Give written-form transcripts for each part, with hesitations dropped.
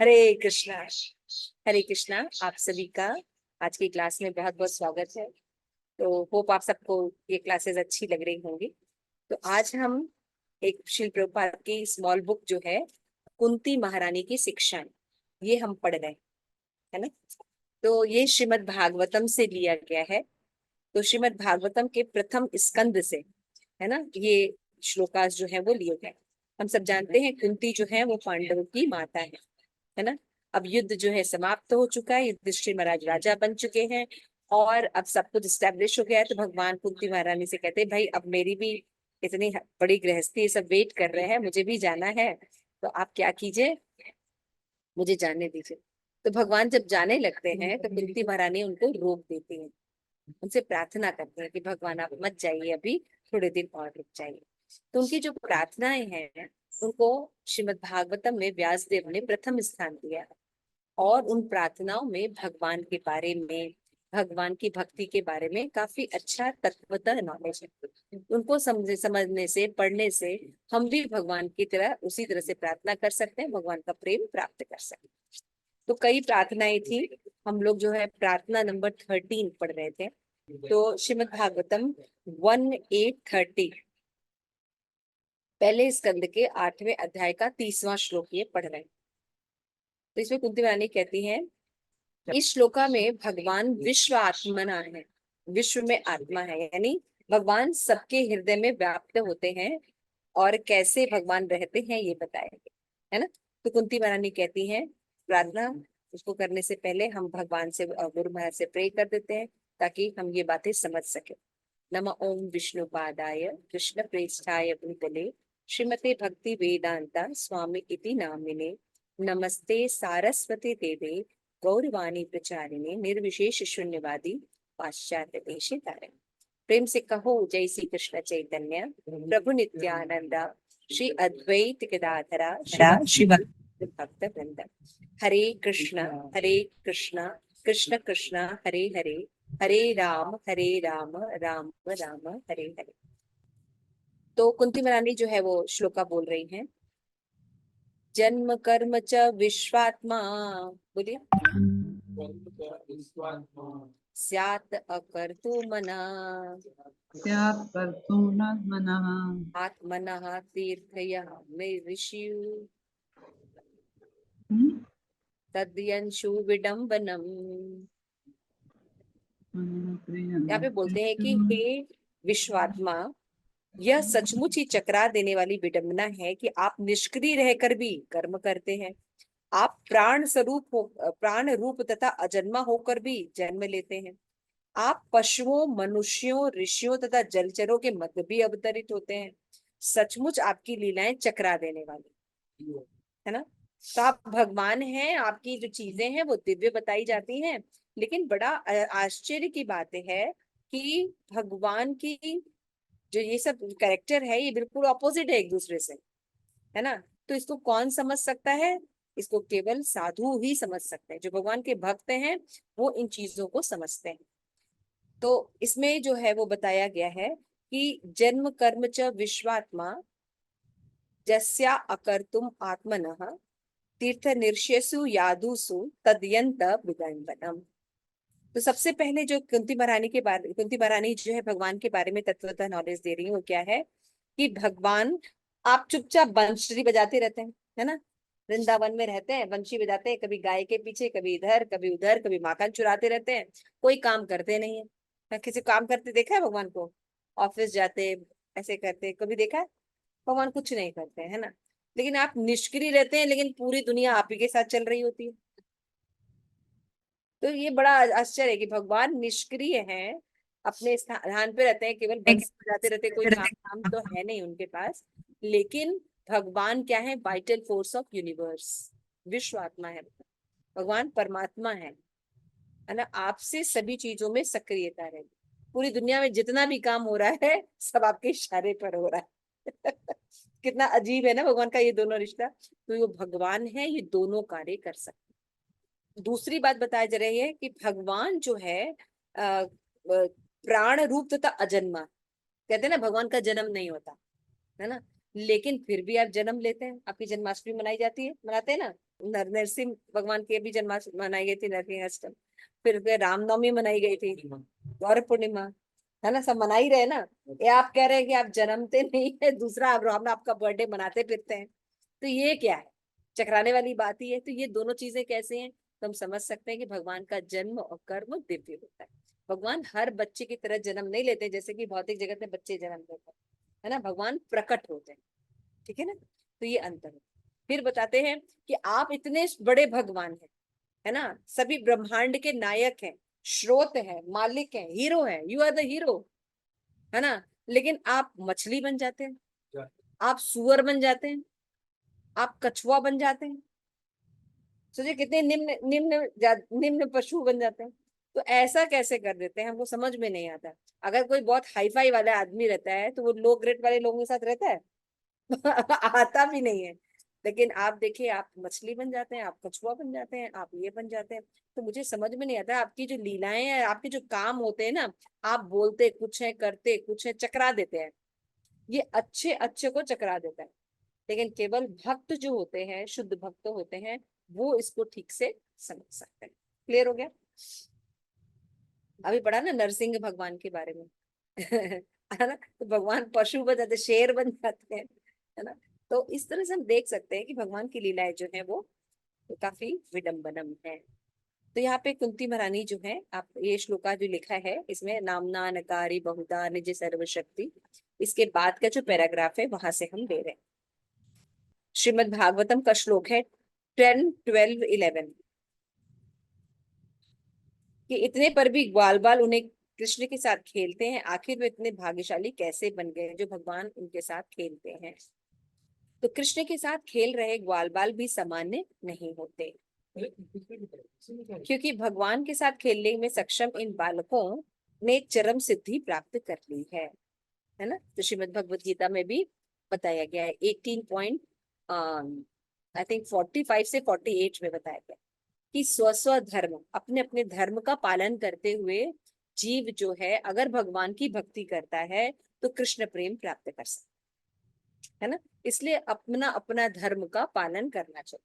हरे कृष्णा। हरे कृष्णा। आप सभी का आज की क्लास में बहुत बहुत स्वागत है। तो होप आप सबको ये क्लासेस अच्छी लग रही होंगी। तो आज हम एक श्रील प्रभुपाद की स्मॉल बुक जो है कुंती महारानी की शिक्षाएं, ये हम पढ़ रहे हैं, है ना। तो ये श्रीमद् भागवतम से लिया गया है। तो श्रीमद् भागवतम के प्रथम स्कंद से, है ना, ये श्लोकास जो है वो लिए गए। हम सब जानते हैं कुंती जो है वो पांडवों की माता है ना। अब युद्ध जो है समाप्त हो चुका है, युधिष्ठिर महाराज राजा बन चुके हैं और अब सब कुछ स्टैब्लिश हो गया है। तो भगवान कुंती महारानी से कहते हैं, भाई अब मेरी भी इतनी बड़ी गृहस्थी, सब वेट कर रहे हैं, मुझे भी जाना है, तो आप क्या कीजिए, मुझे जाने दीजिए। तो भगवान जब जाने लगते हैं तो कुंती महारानी उनको रोक देती है, उनसे प्रार्थना करते हैं कि भगवान आप मत जाइए, अभी थोड़े दिन और रुक जाइए। तो उनकी जो प्रार्थनाएं हैं उनको श्रीमद् भागवतम में व्यासदेव ने प्रथम स्थान दिया है। और उन प्रार्थनाओं में भगवान के बारे में, भगवान की भक्ति के बारे में काफी अच्छा तत्वतः नॉलेज है। उनको समझने से, पढ़ने से हम भी भगवान की तरह उसी तरह से प्रार्थना कर सकते हैं, भगवान का प्रेम प्राप्त कर सकते हैं। तो कई प्रार्थनाएं थी। हम लोग जो है प्रार्थना नंबर 13 पढ़ रहे थे। तो श्रीमद् भागवतम 1830 पहले स्कंद के 8वें अध्याय का 30वां श्लोक ये पढ़ रहे हैं। तो इसमें कुंती रानी कहती है, इस श्लोका में भगवान विश्व आत्मना है, विश्व में आत्मा है, यानी भगवान सबके हृदय में व्याप्त होते हैं और कैसे भगवान रहते हैं ये बताएंगे, है ना। तो कुंती महारानी कहती है, प्रार्थना उसको करने से पहले हम भगवान से, गुरु महाराज से प्रे कर देते हैं ताकि हम ये बातें समझ सके। नमः ओम विष्णु पादाय कृष्ण प्रेष्ठाय भूतले श्रीमते भक्ति वेदांता स्वामी इति नामिने नमस्ते सारस्वती देवे गौरवाणी प्रचारिणे निर्विशेष शून्यवादी पाश्चात्य देशे तारिणे। प्रेम से कहो जय श्री कृष्ण चैतन्य प्रभु नित्यानंदा श्री अद्वैत गदाधरा श्री भक्त वृंद। हरे कृष्ण कृष्ण कृष्ण हरे हरे, हरे राम राम राम हरे हरे। तो कुंती महारानी जो है वो श्लोका बोल रही हैं। जन्म कर्म च विश्वात्मा, बोलिए, स्यात् अकर्तु मना, स्यात् कर्तुं न मनः, आत्मनः तीर्थयः मे ऋषिः तद्यंशु विडम्बनम्। यहाँ पे बोलते हैं कि हे विश्वात्मा, यह सचमुच ही चकरा देने वाली विडंबना है कि आप निष्क्रिय रहकर भी कर्म करते हैं। आप प्राण रूप तथा अजन्मा होकर भी जन्म लेते हैं। आप पशुओं, मनुष्यों, ऋषियों तथा जलचरों के मध्य भी अवतरित होते हैं। सचमुच आपकी लीलाएं चकरा देने वाली है ना। तो आप भगवान हैं, आपकी जो चीजें हैं वो दिव्य बताई जाती हैं, लेकिन बड़ा आश्चर्य की बात है कि भगवान की जो ये सब कैरेक्टर है ये बिल्कुल ऑपोजिट है एक दूसरे से, है ना। तो इसको कौन समझ सकता है? इसको केवल साधु ही समझ सकते हैं, जो भगवान के भक्त हैं वो इन चीजों को समझते हैं। तो इसमें जो है वो बताया गया है कि जन्म कर्म च विश्वात्मा जस्या अकर्तुम आत्मनः तीर्थ निर्षेसु यादुसु तद्यंत विदंबनम। तो सबसे पहले जो कुंती महारानी जो है भगवान के बारे में तत्वतः नॉलेज दे रही है वो क्या है कि भगवान, आप चुपचाप बंशी बजाते रहते हैं, है ना। वृंदावन में रहते हैं, बंशी बजाते हैं, कभी गाय के पीछे, कभी इधर कभी उधर, कभी माखन चुराते रहते हैं, कोई काम करते नहीं है। क्या किसी काम करते देखा है भगवान को? ऑफिस जाते, ऐसे करते कभी देखा है? भगवान कुछ नहीं करते, है ना। लेकिन आप निष्क्रिय रहते हैं, लेकिन पूरी दुनिया आप ही के साथ चल रही होती है। तो ये बड़ा आश्चर्य है कि भगवान निष्क्रिय हैं, अपने स्थान पे रहते हैं, केवल बंसी बजाते रहते, कोई काम तो है नहीं उनके पास। लेकिन भगवान क्या है? वाइटल फोर्स ऑफ यूनिवर्स, विश्व आत्मा है भगवान, परमात्मा है ना। आपसे सभी चीजों में सक्रियता है। पूरी दुनिया में जितना भी काम हो रहा है सब आपके इशारे पर हो रहा है। कितना अजीब है ना भगवान का ये दोनों रिश्ता। तो ये भगवान है, ये दोनों कार्य कर सकते। दूसरी बात बताई जा रही है कि भगवान जो है प्राण रूप तथा अजन्मा, कहते हैं ना भगवान का जन्म नहीं होता, है ना, लेकिन फिर भी आप जन्म लेते हैं। आपकी जन्माष्टमी मनाई जाती है, मनाते हैं ना, नरसिंह भगवान की भी जन्माष्टमी मनाई गई थी, नरसिंह। फिर रामनवमी मनाई गई थी, गौर पूर्णिमा, है ना, सब मना ही रहे ना। ये आप कह रहे हैं कि आप जन्मते नहीं है, दूसरा आप हम आपका बर्थडे मनाते फिरते हैं, तो ये क्या है, चकराने वाली बात ही है। तो ये दोनों चीजें कैसे हैं, तो हम समझ सकते हैं कि भगवान का जन्म और कर्म दिव्य होता है। भगवान हर बच्चे की तरह जन्म नहीं लेते जैसे कि भौतिक जगत में बच्चे जन्म लेते हैं, है ना, भगवान प्रकट होते हैं, ठीक है ना। तो ये अंतर है। फिर बताते हैं कि आप इतने बड़े भगवान हैं, है ना, सभी ब्रह्मांड के नायक हैं, स्रोत है, मालिक है, हीरो है, यू आर द हीरो, है ना, लेकिन आप मछली बन जाते हैं, आप सुअर बन जाते हैं, आप कछुआ बन जाते हैं। सोचिए कितने निम्न निम्न निम्न पशु बन जाते हैं। तो ऐसा कैसे कर देते हैं, हमको समझ में नहीं आता। अगर कोई बहुत हाई फाई वाला आदमी रहता है तो वो लो ग्रेड वाले लोगों के साथ रहता है आता भी नहीं है। लेकिन आप देखिए, आप मछली बन जाते हैं, आप कछुआ बन जाते हैं, आप ये बन जाते हैं। तो मुझे समझ में नहीं आता, आपकी जो लीलाएं हैं, आपके जो काम होते हैं ना, आप बोलते कुछ है, करते कुछ है, चकरा देते हैं। ये अच्छे अच्छे को चकरा देता है, लेकिन केवल भक्त जो होते हैं, शुद्ध भक्त होते हैं, वो इसको ठीक से समझ सकते हैं। क्लियर हो गया। अभी पढ़ा ना नरसिंह भगवान के बारे में है ना, तो भगवान पशु बन जाते, शेर बन जाते हैं, है ना। तो इस तरह से हम देख सकते हैं कि भगवान की लीलाएं जो है वो काफी विडम्बनम है। तो यहाँ पे कुंती महारानी जो है, आप ये श्लोका जो लिखा है इसमें, नामना नकारी बहुधा निज सर्वशक्ति, इसके बाद का जो पैराग्राफ है वहां से हम ले रहे हैं। श्रीमद् भागवतम का श्लोक है 10, 12, 11, कि इतने पर भी ग्वाल बाल उन्हें कृष्ण के साथ खेलते हैं, आखिर वे इतने भाग्यशाली कैसे बन गए जो भगवान उनके साथ खेलते हैं। तो कृष्ण के साथ खेल रहे ग्वाल बाल भी सामान्य नहीं होते, क्योंकि भगवान के साथ खेलने में सक्षम इन बालकों ने चरम सिद्धि प्राप्त कर ली है ना। तो श्रीमद् भगवत गीता में भी बताया गया है 18 आई थिंक 45 से 48 में बताया गया कि स्व स्व धर्म, अपने अपने धर्म का पालन करते हुए जीव जो है अगर भगवान की भक्ति करता है तो कृष्ण प्रेम प्राप्त कर सकता है ना। इसलिए अपना अपना धर्म का पालन करना चाहिए।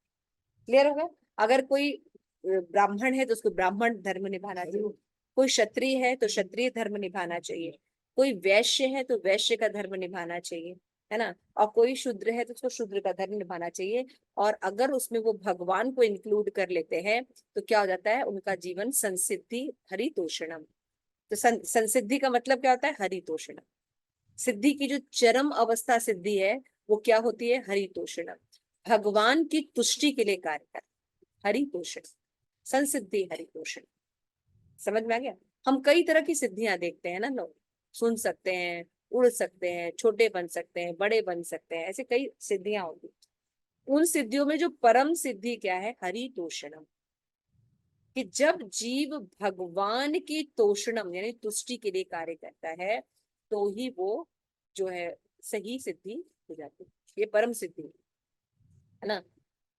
क्लियर होगा। अगर कोई ब्राह्मण है तो उसको ब्राह्मण धर्म निभाना चाहिए, कोई क्षत्रिय है तो क्षत्रिय धर्म निभाना चाहिए, कोई वैश्य है तो वैश्य का धर्म निभाना चाहिए, है ना, और कोई शूद्र है तो उसको शूद्र का धर्म निभाना चाहिए। और अगर उसमें वो भगवान को इंक्लूड कर लेते हैं तो क्या हो जाता है, उनका जीवन संसिद्धि हरितोषणम। तो संसिद्धि का मतलब क्या होता है, हरितोषणम। सिद्धि की जो चरम अवस्था सिद्धि है वो क्या होती है, हरितोषणम, भगवान की तुष्टि के लिए कार्य कर, हरितोषण, संसिद्धि हरितोषण। समझ में आ गया। हम कई तरह की सिद्धियां देखते हैं ना, लोग सुन सकते हैं, उड़ सकते हैं, छोटे बन सकते हैं, बड़े बन सकते हैं, ऐसे कई सिद्धियां होती। उन सिद्धियों में जो परम सिद्धि क्या है, हरितोषणम, कि जब जीव भगवान की तोषणम यानी तुष्टि के लिए कार्य करता है तो ही वो जो है सही सिद्धि हो जाती है, ये परम सिद्धि है ना।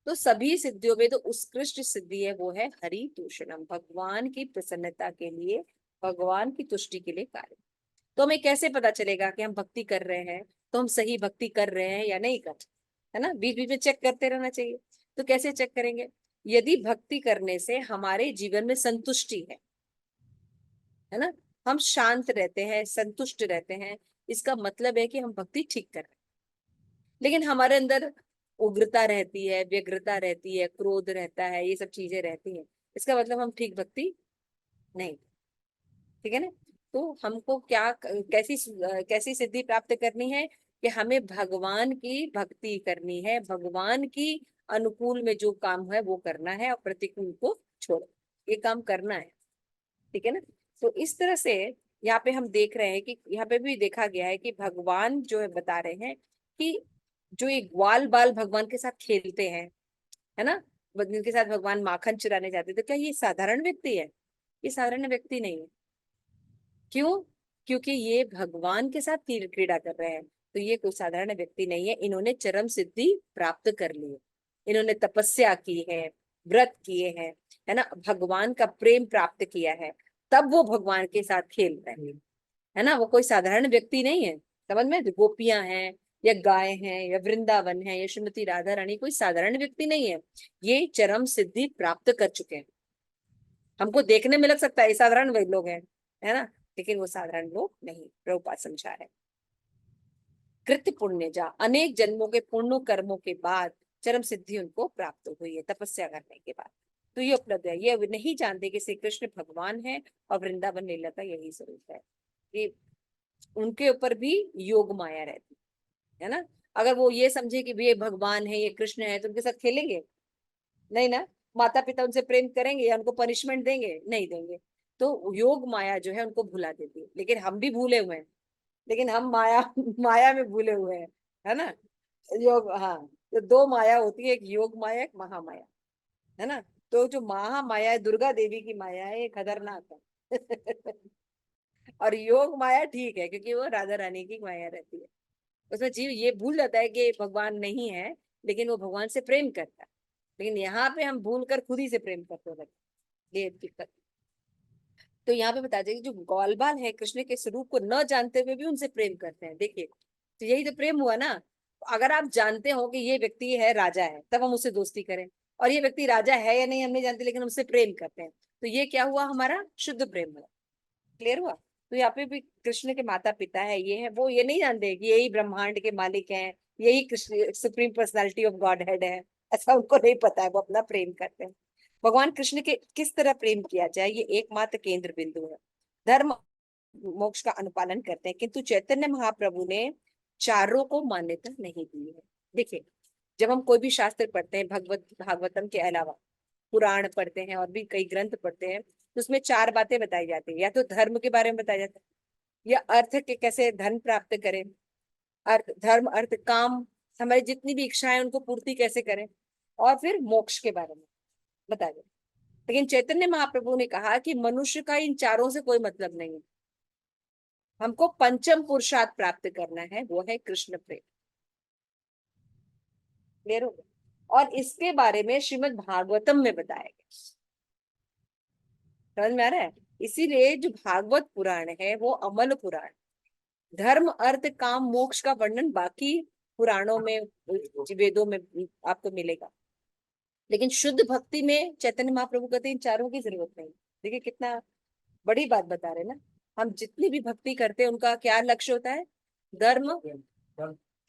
तो सभी सिद्धियों में तो उत्कृष्ट सिद्धि है वो है हरितोषणम, भगवान की प्रसन्नता के लिए, भगवान की तुष्टि के लिए कार्य। तो हमें कैसे पता चलेगा कि हम भक्ति कर रहे हैं, तो हम सही भक्ति कर रहे हैं या नहीं कर, है ना, बीच बीच में चेक करते रहना चाहिए। तो कैसे चेक करेंगे, यदि भक्ति करने से हमारे जीवन में संतुष्टि है ना, हम शांत रहते हैं, संतुष्ट रहते हैं, इसका मतलब है कि हम भक्ति ठीक कर रहे हैं। लेकिन हमारे अंदर उग्रता रहती है, व्यग्रता रहती है, क्रोध रहता है, ये सब चीजें रहती हैं, इसका मतलब हम ठीक भक्ति नहीं, ठीक है ना। तो हमको क्या कैसी कैसी सिद्धि प्राप्त करनी है, कि हमें भगवान की भक्ति करनी है, भगवान की अनुकूल में जो काम है वो करना है और प्रतिकूल को छोड़ो, ये काम करना है, ठीक है ना। तो इस तरह से यहाँ पे हम देख रहे हैं कि यहाँ पे भी देखा गया है कि भगवान जो है बता रहे हैं कि जो ये ग्वाल बाल भगवान के साथ खेलते हैं, है ना, जिनके साथ भगवान माखन चुराने जाते, तो क्या ये साधारण व्यक्ति है, ये साधारण व्यक्ति नहीं है। क्यों, क्योंकि ये भगवान के साथ क्रीड़ा कर रहे हैं, तो ये कोई साधारण व्यक्ति नहीं है, इन्होंने चरम सिद्धि प्राप्त कर ली है, इन्होंने तपस्या की है, व्रत किए हैं, है ना, भगवान का प्रेम प्राप्त किया है, तब वो भगवान के साथ खेल रहे हैं, है ना, वो कोई साधारण व्यक्ति नहीं है। समझ में, गोपियां हैं, या गाय हैं या वृंदावन है या श्रीमती राधा रानी कोई साधारण व्यक्ति नहीं है। ये चरम सिद्धि प्राप्त कर चुके हैं। हमको देखने में लग सकता है ये साधारण वे लोग हैं, है ना, लेकिन वो साधारण लोग नहीं, प्रभुपाद समझा है। कृत्य पुण्य जा, अनेक जन्मों के पुण्य कर्मों के बाद चरम सिद्धि उनको प्राप्त हुई है तपस्या करने के बाद। तो ये उपलब्ध है। ये नहीं जानते कि श्री कृष्ण भगवान है और वृंदावन लीला का यही स्वरूप है। ये उनके ऊपर भी योग माया रहती है ना। अगर वो ये समझे कि ये भगवान है, ये कृष्ण है, तो उनके साथ खेलेंगे नहीं ना। माता पिता उनसे प्रेम करेंगे या उनको पनिशमेंट देंगे? नहीं देंगे। तो योग माया जो है उनको भुला देती है, लेकिन हम भी भूले हुए हैं। लेकिन हम माया माया में भूले हुए हैं, है ना। योग, हाँ, तो दो माया होती है, एक योग माया, एक महामाया, है ना। तो जो महामाया है दुर्गा देवी की माया है, ये खतरनाक है और योग माया ठीक है क्योंकि वो राधा रानी की माया रहती है। उसमें जीव ये भूल जाता है कि भगवान नहीं है, लेकिन वो भगवान से प्रेम करता है। लेकिन यहाँ पे हम भूल कर खुद ही से प्रेम करते रहते, ये दिक्कत। तो यहाँ पे बताते हैं कि जो गौलबाल है कृष्ण के स्वरूप को न जानते हुए भी उनसे प्रेम करते हैं। देखिए, तो यही तो प्रेम हुआ ना। अगर आप जानते हो कि ये व्यक्ति है, राजा है, तब हम उससे दोस्ती करें, और ये व्यक्ति राजा है या नहीं हम नहीं जानते, लेकिन हम उससे प्रेम करते हैं, तो ये क्या हुआ? हमारा शुद्ध प्रेम हुआ। क्लियर हुआ? तो यहाँ पे भी कृष्ण के माता पिता है, ये है, वो ये नहीं जानते कि यही ब्रह्मांड के मालिक हैं, यही Krishna supreme personality of God head है। ऐसा उनको नहीं पता है, वो अपना प्रेम करते हैं। भगवान कृष्ण के किस तरह प्रेम किया जाए, ये एकमात्र केंद्र बिंदु है। धर्म मोक्ष का अनुपालन करते हैं, किंतु चैतन्य महाप्रभु ने चारों को मान्यता नहीं दी है। देखिए, जब हम कोई भी शास्त्र पढ़ते हैं, भागवतम के अलावा पुराण पढ़ते हैं और भी कई ग्रंथ पढ़ते हैं, तो उसमें चार बातें बताई जाती है। या तो धर्म के बारे में बताया जाता है, या अर्थ के कैसे धन प्राप्त करें, अर्थ, धर्म, अर्थ, काम, हमारी जितनी भी इच्छाएं उनको पूर्ति कैसे करें, और फिर मोक्ष के बारे में बताया जाता है। लेकिन चैतन्य महाप्रभु ने कहा कि मनुष्य का इन चारों से कोई मतलब नहीं है, हमको पंचम पुरुषार्थ प्राप्त करना है, वो है कृष्ण प्रेम। क्लियर हो गया? और इसके बारे में श्रीमद् भागवतम में बताया गया। समझ में आ रहा है? इसीलिए जो भागवत पुराण है वो अमल पुराण। धर्म, अर्थ, काम, मोक्ष का वर्णन बाकी पुराणों में, वेदों में आपको मिलेगा, लेकिन शुद्ध भक्ति में चैतन्य महाप्रभु कहते हैं इन चारों की जरूरत नहीं। देखिए कितना बड़ी बात बता रहे ना। हम जितनी भी भक्ति करते हैं उनका क्या लक्ष्य होता है? धर्म,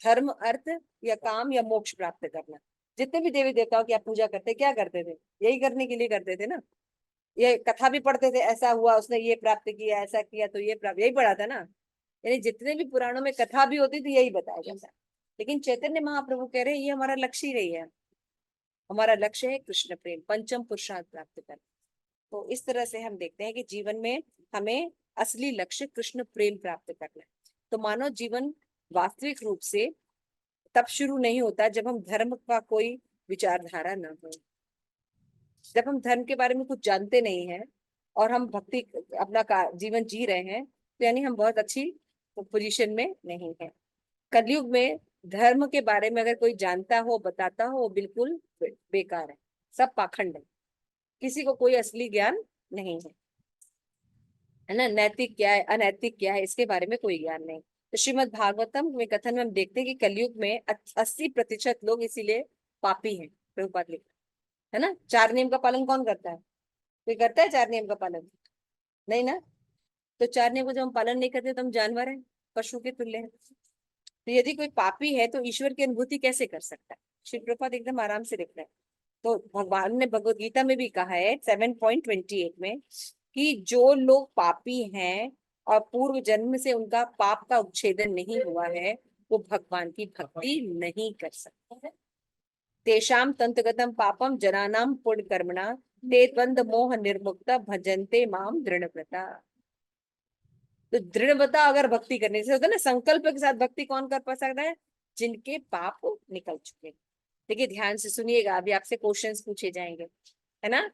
धर्म, अर्थ या काम या मोक्ष प्राप्त करना। जितने भी देवी देवताओं की आप पूजा करते, क्या करते थे? यही करने के लिए करते थे ना। ये कथा भी पढ़ते थे, ऐसा हुआ, उसने ये प्राप्त किया, ऐसा किया तो ये प्राप्त, यही पढ़ा था ना। यानी जितने भी पुराणों में कथा भी होती थी यही बताया जाता है। लेकिन चैतन्य महाप्रभु कह रहे हैं ये हमारा लक्ष्य ही नहीं है। हमारा लक्ष्य है कृष्ण प्रेम, पंचम पुरुषार्थ प्राप्त करना। तो इस तरह से हम देखते हैं कि जीवन में हमें असली लक्ष्य कृष्ण प्रेम प्राप्त करना है। तो मानव जीवन वास्तविक रूप से तब शुरू नहीं होता जब हम धर्म का कोई विचारधारा न हो, जब हम धर्म के बारे में कुछ जानते नहीं हैं और हम भक्ति अपना जीवन जी रहे हैं, तो यानी हम बहुत अच्छी पोजीशन में नहीं है। कलयुग में धर्म के बारे में अगर कोई जानता हो, बताता हो, वो बिल्कुल बेकार है, सब पाखंड है, किसी को कोई असली ज्ञान नहीं है ना। नैतिक क्या है, अनैतिक क्या है, इसके बारे में कोई ज्ञान नहीं। तो श्रीमद् भागवतम में कथन में हम देखते हैं कि कलयुग में 80% लोग इसीलिए पापी हैं। प्रभुपाद लिखा है ना। चार नियम का पालन कौन करता है? कोई करता है चार नियम का पालन? नहीं ना। तो चार नियम का जब हम पालन नहीं करते तो हम जानवर हैं, पशु के तुल्य हैं। तो यदि कोई पापी है तो ईश्वर की अनुभूति कैसे कर सकता है? श्री प्रभुपाद एकदम आराम से लिख रहे हैं। तो भगवान ने भगवत गीता में भी कहा है 7.28 में कि जो लोग पापी हैं और पूर्व जन्म से उनका पाप का उच्छेदन नहीं हुआ है, वो भगवान की भक्ति नहीं कर सकते। तेषाम तंतगतम पापम जनानाम पुण्य कर्मणा ते द्वंद मोह निर्मुक्त भजन्ते माम दृढ़व्रता। तो दृढ़व्रता अगर भक्ति करने से होता है ना, संकल्प के साथ भक्ति कौन कर पा सकता है? जिनके पाप निकल चुके। देखिए ध्यान से सुनिएगा, अभी आपसे क्वेश्चंस पूछे जाएंगे, है ना।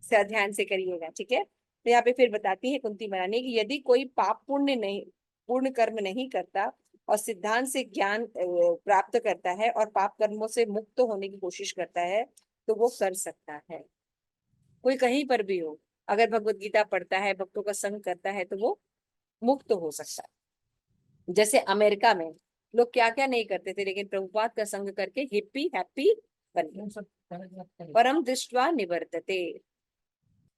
सर ध्यान से करिएगा, ठीक है। तो यहाँ पे फिर बताती है कुंती महारानी कि यदि कोई पाप पुण्य नहीं, पूर्ण कर्म नहीं करता और सिद्धांत से ज्ञान प्राप्त करता है और पाप कर्मों से मुक्त होने की कोशिश करता है, तो वो कर सकता है। कोई कहीं पर भी हो, अगर भगवत गीता पढ़ता है, भक्तों का संग करता है, तो वो मुक्त हो सकता है। जैसे अमेरिका में लोग क्या क्या नहीं करते थे, लेकिन प्रभुपाद का संग करके हिप्पी हैप्पी बन गए। परम दृष्ट्वा निवर्तते,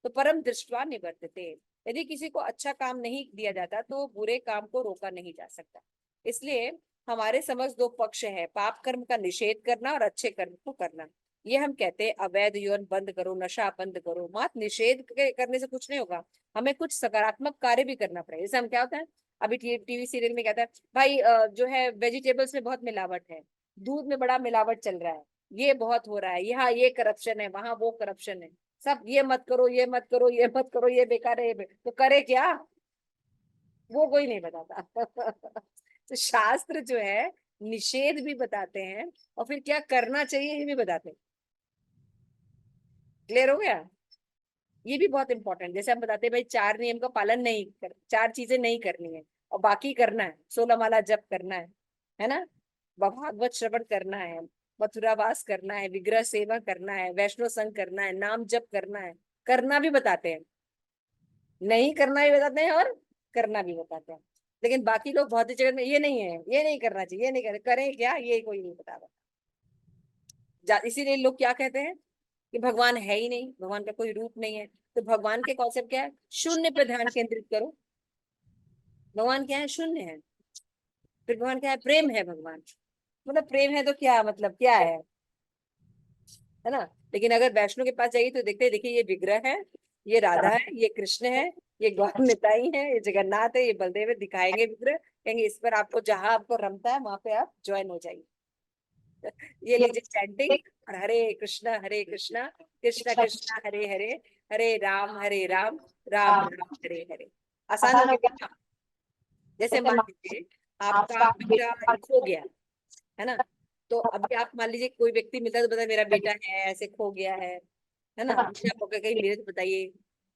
तो परम दृष्ट्वा निवर्तते, यदि किसी को अच्छा काम नहीं दिया जाता तो बुरे काम को रोका नहीं जा सकता। इसलिए हमारे समझ दो पक्ष है, पाप कर्म का निषेध करना और अच्छे कर्म को करना। ये हम कहते हैं अवैध यौन बंद करो, नशा बंद करो, मात्र निषेध करने से कुछ नहीं होगा, हमें कुछ सकारात्मक कार्य भी करना पड़ेगा। जैसे हम क्या होता है, अभी टीवी सीरियल में कहता है भाई जो है वेजिटेबल्स में बहुत मिलावट है, दूध में बड़ा मिलावट चल रहा है, ये बहुत हो रहा है, यहाँ ये करप्शन है, वहां वो करप्शन है, सब ये मत करो, ये मत करो, ये मत करो, ये बेकार है, तो करे क्या, वो कोई नहीं बताता। तो शास्त्र जो है निषेध भी बताते हैं और फिर क्या करना चाहिए ये भी बताते हैं। क्लियर हो गया? ये भी बहुत इंपॉर्टेंट, जैसे हम बताते हैं भाई 4 नियम का पालन नहीं कर, 4 चीजें नहीं करनी है और बाकी करना है, 16 माला जप करना है ना, भागवत श्रवण करना है, मथुरावास करना है, विग्रह सेवा करना है, वैष्णव संग करना है, नाम जप करना है, करना भी बताते हैं, नहीं करना भी बताते हैं और करना भी बताते हैं। लेकिन बाकी लोग भौतिक जगत में ये नहीं है, ये नहीं करना चाहिए, ये नहीं करें क्या, ये कोई नहीं बता रहा। इसीलिए लोग क्या कहते हैं कि भगवान है ही नहीं, भगवान का कोई रूप नहीं है। तो भगवान के कॉन्सेप्ट क्या है, शून्य पे ध्यान केंद्रित करो। भगवान क्या है, शून्य है। फिर भगवान क्या है, प्रेम है भगवान, मतलब प्रेम है तो क्या मतलब क्या है ना। लेकिन अगर वैष्णो के पास जाइए तो देखते हैं, देखिए ये विग्रह है, ये राधा है, ये कृष्ण है, ये गौर निताई है, ये जगन्नाथ है, ये बलदेव है, दिखाएंगे विग्रह, कहेंगे इस पर आपको जहां आपको रमता है वहां पे आप ज्वाइन हो जाइए। ये लीजिए चैंटिंग, और हरे कृष्णा कृष्ण कृष्ण हरे हरे, हरे राम राम राम हरे हरे। आसान हो गया ना? जैसे मान लीजिए आपका बेटा खो गया है ना, तो अभी आप मान लीजिए कोई व्यक्ति मिलता है तो बताए मेरा बेटा है ऐसे खो गया है ना, मुझे आप कहीं मिले तो बताइए।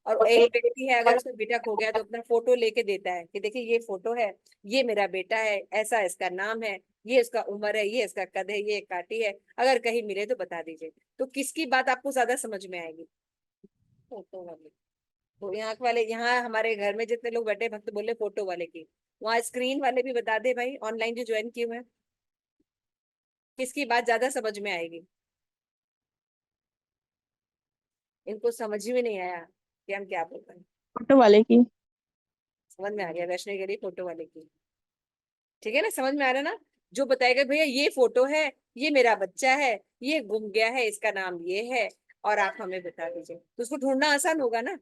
और एक व्यक्ति है अगर उसका बेटा खो गया तो अपना फोटो लेके देता है कि देखिए ये फोटो है, ये मेरा बेटा है, ऐसा इसका नाम है, ये इसका उम्र है, ये इसका कद है, ये काटी है, अगर कहीं मिले तो बता दीजिए। तो किसकी बात आपको ज्यादा समझ में आएगी, फोटो वाले। तो यहाँ वाले, यहाँ हमारे घर में जितने लोग बैठे भक्त बोले फोटो वाले की, वहाँ स्क्रीन वाले भी बता दे भाई, ऑनलाइन जो ज्वाइन किए हुए हैं, किसकी बात ज्यादा समझ में आएगी। इनको समझ में नहीं आया कि हम क्या बोल रहे हैं। फोटो वाले की। समझ में आ गया, वैष्णो के लिए फोटो वाले की, ठीक है ना, समझ में आ रहा है ना। जो बताएगा भैया ये फोटो है, ये मेरा बच्चा है, ये गुम गया है, इसका नाम ये है, और आप हमें बता दीजिए, तो उसको ढूंढना आसान होगा ना।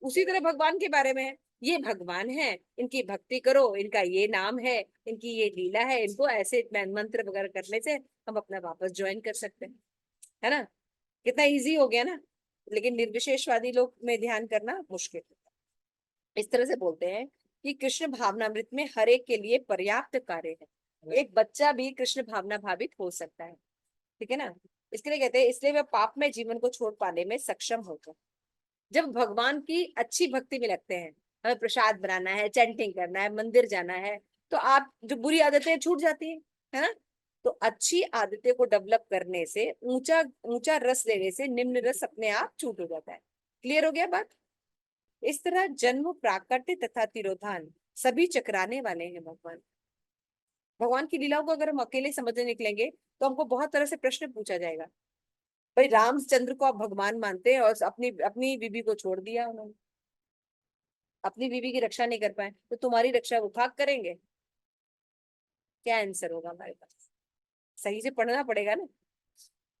उसी तरह भगवान के बारे में है, ये भगवान है, इनकी भक्ति करो, इनका ये नाम है, इनकी ये लीला है, इनको ऐसे मंत्र वगैरह करने से हम अपना वापस ज्वाइन कर सकते हैं, है ना। कितना इजी हो गया ना। लेकिन निर्विशेषवादी लोग में ध्यान करना मुश्किल है। इस तरह से बोलते हैं कि कृष्ण भावनामृत में हर एक के लिए पर्याप्त कार्य है, एक बच्चा भी कृष्ण भावना भावित हो सकता है, ठीक है ना। इसके लिए कहते हैं, इसलिए वह पाप में जीवन को छोड़ पाने में सक्षम होगा। जब भगवान की अच्छी भक्ति में लगते हैं, हमें प्रसाद बनाना है, चैंटिंग करना है, मंदिर जाना है, तो आप जो बुरी आदतें छूट जाती है ना। तो अच्छी आदतें को डेवलप करने से, ऊंचा ऊंचा रस लेने से निम्न रस अपने आप छूट हो जाता है। क्लियर हो गया बात? इस तरह जन्म, प्राकट्य तथा तिरोधान सभी चकराने वाले हैं भगवान। भगवान की लीलाओं को अगर हम अकेले समझने निकलेंगे तो हमको बहुत तरह से प्रश्न पूछा जाएगा। भाई रामचंद्र को आप भगवान मानते हैं और अपनी अपनी बीबी को छोड़ दिया उन्होंने, अपनी बीबी की रक्षा नहीं कर पाए, तो तुम्हारी रक्षा वो खाक करेंगे? क्या आंसर होगा हमारे पास? सही से पढ़ना पड़ेगा ना।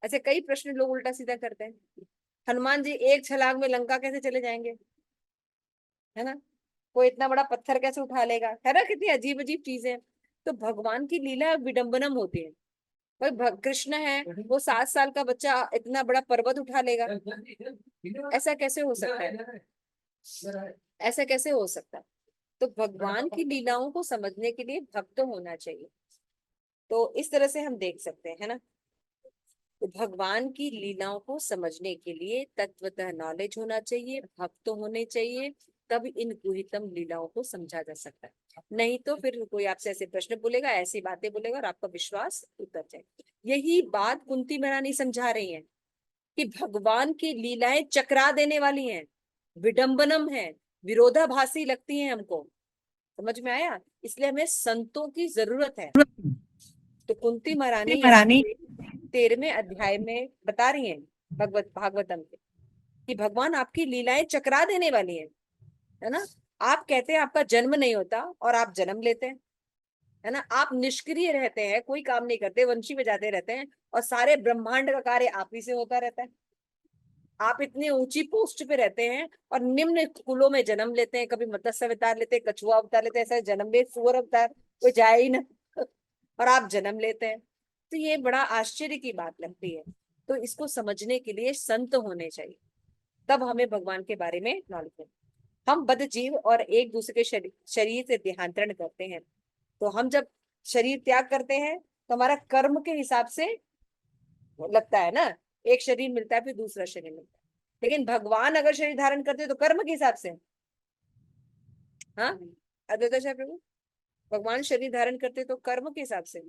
ऐसे कई प्रश्न लोग उल्टा सीधा करते हैं। हनुमान जी एक छलांग में लंका कैसे चले जाएंगे, है ना। कोई इतना बड़ा पत्थर कैसे उठा लेगा, है ना, कितनी अजीब अजीब चीजें। तो भगवान की लीला विडंबनम होती है। भाई कृष्ण है, वो 7 साल का बच्चा इतना बड़ा पर्वत उठा लेगा, ऐसा कैसे हो सकता है, ऐसा कैसे हो सकता है। तो भगवान की लीलाओं को समझने के लिए भक्त होना चाहिए। तो इस तरह से हम देख सकते हैं, है ना। तो भगवान की लीलाओं को समझने के लिए तत्वतः नॉलेज होना चाहिए, भक्त होने चाहिए, तब इन गुहितम लीलाओं को समझा जा सकता है। नहीं तो फिर कोई आपसे ऐसे प्रश्न बोलेगा, ऐसी बातें बोलेगा और आपका विश्वास उतर जाएगा। यही बात कुंती महारानी समझा रही है कि भगवान की लीलाएं चकरा देने वाली हैं, विडंबनम है, विरोधाभासी लगती हैं हमको। समझ में आया? इसलिए हमें संतों की जरूरत है। तो कुंती महारानी यहाँ महारानी 13वें अध्याय में बता रही हैं भागवतम के कि भगवान आपकी लीलाएं चकरा देने वाली है ना। आप कहते हैं आपका जन्म नहीं होता और आप जन्म लेते हैं, है ना। आप निष्क्रिय रहते हैं, कोई काम नहीं करते, वंशी बजाते रहते हैं, और सारे ब्रह्मांड का कार्य आप ही से होता रहता है। आप इतनी ऊंची पोस्ट पे रहते हैं और निम्न कुलों में जन्म लेते हैं, कभी मत्स्य अवतार लेते हैं, कछुआ अवतार लेते हैं, ऐसा जन्म ले सूअर अवतार कोई जाए ही ना और आप जन्म लेते हैं। तो ये बड़ा आश्चर्य की बात लगती है। तो इसको समझने के लिए संत होने चाहिए, तब हमें भगवान के बारे में नॉलेज है। हम बद्ध जीव और एक दूसरे के शरीर से देहांतरण करते हैं। तो हम जब शरीर त्याग करते हैं तो हमारा कर्म के हिसाब से लगता है ना, एक शरीर मिलता है फिर दूसरा शरीर मिलता है। लेकिन भगवान अगर शरीर धारण करते तो कर्म के हिसाब से, हाँ अद्वैताचार्य प्रभु, भगवान शरीर धारण करते तो कर्म के हिसाब से।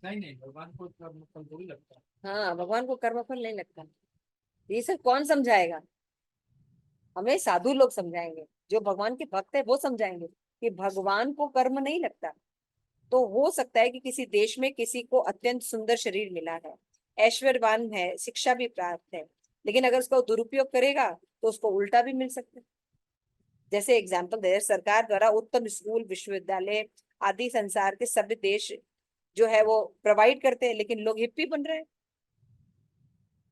नहीं, भगवान को कर्म फल थोड़ी लगता है। हाँ, भगवान को कर्म फल नहीं लगता। ये सब कौन समझाएगा? हमें साधु लोग समझाएंगे, जो भगवान के भक्त है वो समझाएंगे कि भगवान को कर्म नहीं लगता। तो हो सकता है कि किसी देश में किसी को अत्यंत सुंदर शरीर मिला है, ऐश्वर्यवान है, शिक्षा भी प्राप्त है, लेकिन अगर उसका दुरुपयोग करेगा तो उसको उल्टा भी मिल सकता है। जैसे एग्जाम्पल दे, सरकार द्वारा उत्तम स्कूल विश्वविद्यालय आदि संसार के सभी देश जो है वो प्रोवाइड करते हैं, लेकिन लोग हिप्पी बन रहे हैं,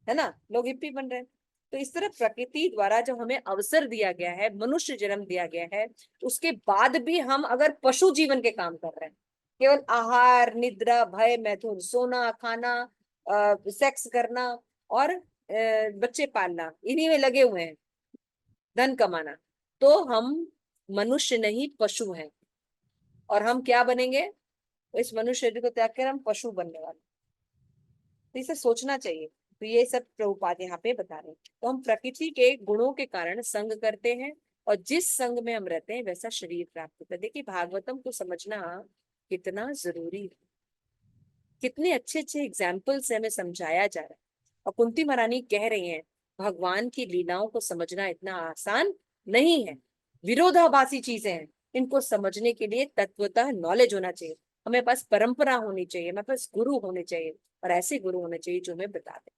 है ना, लोग हिप्पी बन रहे हैं। तो इस तरह प्रकृति द्वारा जो हमें अवसर दिया गया है, मनुष्य जन्म दिया गया है, उसके बाद भी हम अगर पशु जीवन के काम कर रहे हैं, केवल आहार निद्रा भय मैथुन, सोना खाना, सेक्स करना और बच्चे पालना, इन्हीं में लगे हुए हैं, धन कमाना, तो हम मनुष्य नहीं पशु हैं। और हम क्या बनेंगे? इस मनुष्य शरीर को त्याग कर हम पशु बनने वाले। तो इसे सोचना चाहिए। तो ये सब प्रभुपाद यहाँ पे बता रहे हैं। तो हम प्रकृति के गुणों के कारण संग करते हैं, और जिस संग में हम रहते हैं वैसा शरीर प्राप्त होता है। देखिए भागवतम को समझना कितना जरूरी है, कितने अच्छे अच्छे एग्जाम्पल से हमें समझाया जा रहा है। और कुंती महारानी कह रही हैं भगवान की लीलाओं को समझना इतना आसान नहीं है, विरोधाभासी चीजें हैं। इनको समझने के लिए तत्वतः नॉलेज होना चाहिए, हमें पास परंपरा होनी चाहिए, हमारे पास गुरु होने चाहिए, और ऐसे गुरु होने चाहिए जो हमें बता दे।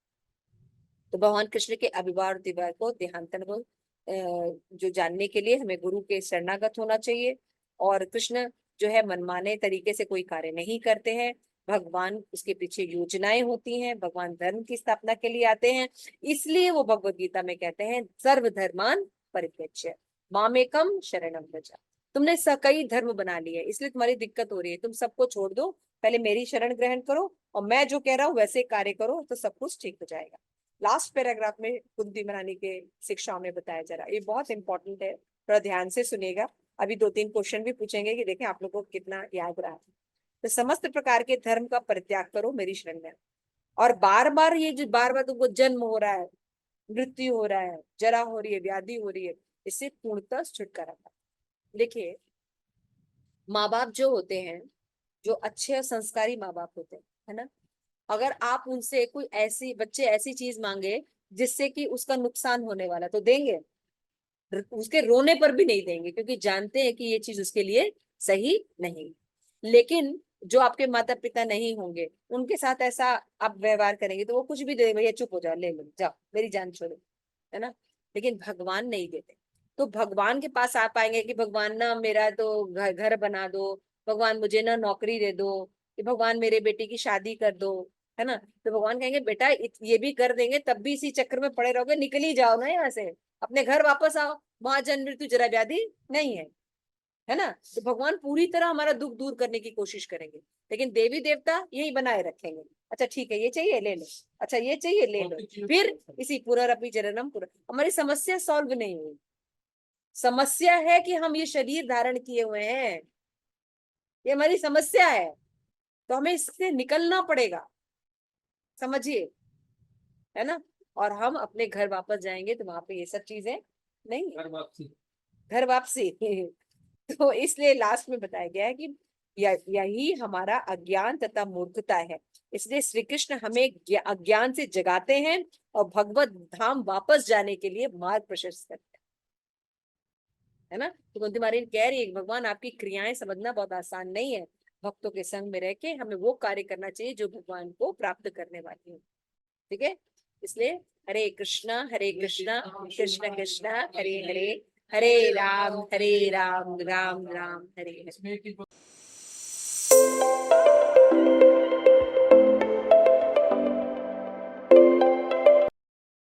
तो भगवान कृष्ण के अभिवार और दिवार को देहांतन को जो जानने के लिए हमें गुरु के शरणागत होना चाहिए। और कृष्ण जो है मनमाने तरीके से कोई कार्य नहीं करते हैं, भगवान उसके पीछे योजनाएं होती हैं, भगवान धर्म की स्थापना के लिए आते हैं। इसलिए वो भगवत गीता में कहते हैं सर्वधर्मान परित्यज्य मामेकम शरणम व्रज। तुमने कई धर्म बना लिए, इसलिए तुम्हारी दिक्कत हो रही है, तुम सबको छोड़ दो, पहले मेरी शरण ग्रहण करो और मैं जो कह रहा हूँ वैसे कार्य करो, तो सब कुछ ठीक हो जाएगा। लास्ट पैराग्राफ में कुंती महारानी के शिक्षाओं में बताया जा रहा है, ये बहुत इंपॉर्टेंट है, थोड़ा ध्यान से सुनिएगा। अभी 2-3 क्वेश्चन भी पूछेंगे कि देखें आप लोगों को कितना याद रहा है। तो समस्त प्रकार के धर्म का परित्याग करो मेरी शरण में। और बार बार ये जो बार बार तुमको जन्म हो रहा है, मृत्यु हो रहा है, जरा हो रही है, व्याधि हो रही है, इससे पूर्णतः छुटकारा पाओ। देखिए माँ बाप जो होते हैं, जो अच्छे और संस्कारी माँ बाप होते हैं, है ना, अगर आप उनसे कोई ऐसी बच्चे ऐसी चीज मांगे जिससे कि उसका नुकसान होने वाला, तो देंगे? उसके रोने पर भी नहीं देंगे, क्योंकि जानते हैं कि ये चीज उसके लिए सही नहीं। लेकिन जो आपके माता पिता नहीं होंगे, उनके साथ ऐसा आप व्यवहार करेंगे तो वो कुछ भी दे, भैया चुप हो जाओ, ले लो जाओ मेरी जान छोड़ो, है ना। लेकिन भगवान नहीं देते। तो भगवान के पास आप आएंगे कि भगवान ना मेरा तो घर बना दो, भगवान मुझे ना नौकरी दे दो, कि भगवान मेरे बेटे की शादी कर दो, है ना। तो भगवान कहेंगे बेटा ये भी कर देंगे, तब भी इसी चक्कर में पड़े रहोगे, निकल ही जाओ ना यहाँ से, अपने घर वापस आओ, वहां जन्म मृत्यु जरा व्याधि नहीं है ना। तो भगवान पूरी तरह हमारा दुख दूर करने की कोशिश करेंगे, लेकिन देवी देवता यही बनाए रखेंगे। अच्छा ठीक है, ये चाहिए ले लो, अच्छा ये चाहिए ले लो, फिर इसी पुनरअपि जननम पुनः। हमारी समस्या सॉल्व नहीं हुई। समस्या है कि हम ये शरीर धारण किए हुए हैं, ये हमारी समस्या है, तो हमें इससे निकलना पड़ेगा, समझिए, है ना। और हम अपने घर वापस जाएंगे तो वहां पे ये सब चीजें नहीं, घर वापसी तो इसलिए लास्ट में बताया गया है कि यही हमारा अज्ञान तथा मूर्खता है। इसलिए श्री कृष्ण हमें अज्ञान से जगाते हैं और भगवत धाम वापस जाने के लिए मार्ग प्रशस्त करते हैं, है ना। तो कुंती महारानी कह रही है भगवान आपकी क्रियाएं समझना बहुत आसान नहीं है, भक्तों के संग में रह के हमें वो कार्य करना चाहिए जो भगवान को प्राप्त करने वाले हैं। ठीक है, इसलिए हरे कृष्णा कृष्ण कृष्ण हरे हरे, हरे राम राम राम हरे हरे। इसमें कि